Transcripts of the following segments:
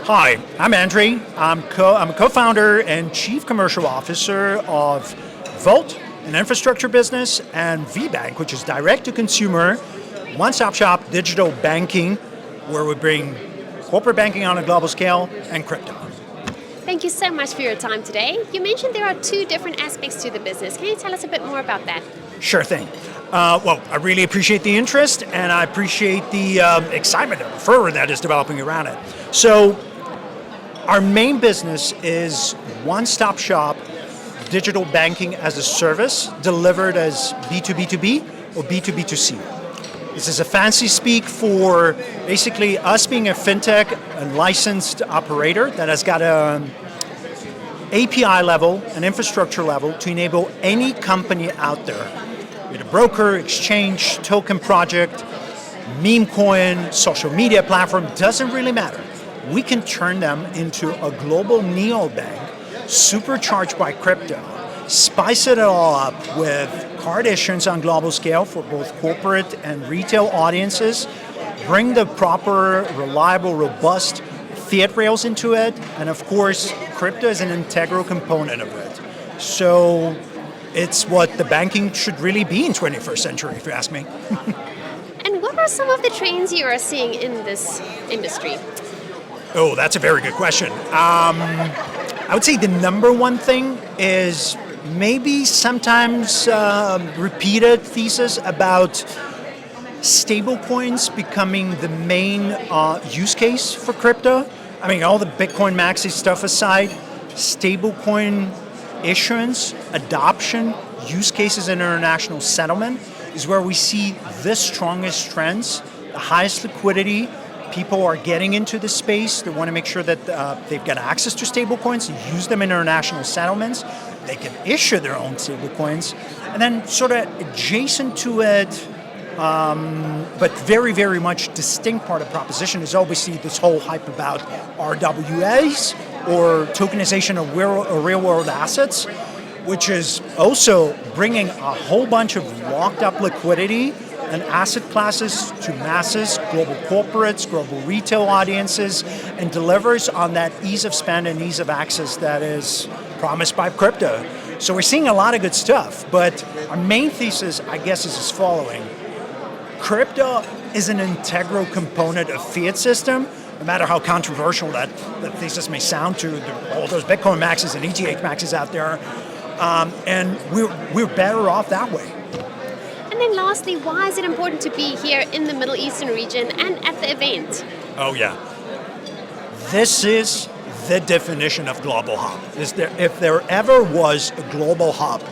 Hi, I'm Andrey. I'm a co-founder and chief commercial officer of Volt, an infrastructure business, and vbanq, which is direct-to-consumer, one-stop shop digital banking, where we bring corporate banking on a global scale and crypto. Thank you so much for your time today. You mentioned there are two different aspects to the business. Can you tell us a bit more about that? Sure thing. Well, I really appreciate the interest, and I appreciate the excitement and fervor that is developing around it. So, our main business is one-stop shop digital banking as a service delivered as B2B2B or B2B2C. This is a fancy speak for basically us being a fintech and licensed operator that has got an API level, an infrastructure level to enable any company out there, be it a broker, exchange, token project, meme coin, social media platform, doesn't really matter. We can turn them into a global neobank supercharged by crypto, spice it all up with card issuance on global scale for both corporate and retail audiences, bring the proper, reliable, robust fiat rails into it, and of course, crypto is an integral component of it. So it's what the banking should really be in 21st century, if you ask me. And what are some of the trends you are seeing in this industry? Oh, that's a very good question. I would say the number one thing is maybe sometimes repeated thesis about stablecoins becoming the main use case for crypto. I mean, all the Bitcoin maxi stuff aside, stablecoin issuance, adoption, use cases in international settlement is where we see the strongest trends, the highest liquidity. People are getting into the space. They want to make sure that they've got access to stablecoins, use them in international settlements. They can issue their own stablecoins. And then sort of adjacent to it, but very, very much distinct part of the proposition is obviously this whole hype about RWAs, or tokenization of real-world assets, which is also bringing a whole bunch of locked-up liquidity and asset classes to masses, global corporates, global retail audiences, and delivers on that ease of spend and ease of access that is promised by crypto. So we're seeing a lot of good stuff, but our main thesis, I guess, is as following. Crypto is an integral component of fiat system, no matter how controversial that thesis may sound to all those Bitcoin maxes and ETH maxes out there, and we're better off that way. And then lastly, why is it important to be here in the Middle Eastern region and at the event? Oh yeah. This is the definition of global hub. If there ever was a global hub,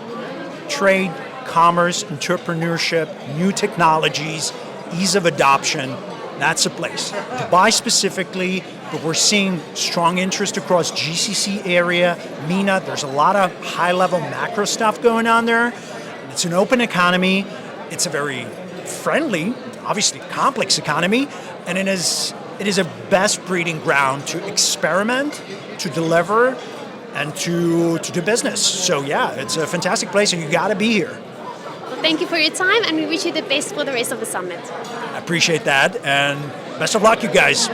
trade, commerce, entrepreneurship, new technologies, ease of adoption, that's a place. Dubai specifically, but we're seeing strong interest across GCC area, MENA. There's a lot of high-level macro stuff going on there. It's an open economy. It's a very friendly, obviously complex economy, and it is a best breeding ground to experiment, to deliver, and to do business. So yeah, it's a fantastic place, and you got to be here. Well, thank you for your time, and we wish you the best for the rest of the summit. I appreciate that, and best of luck, you guys.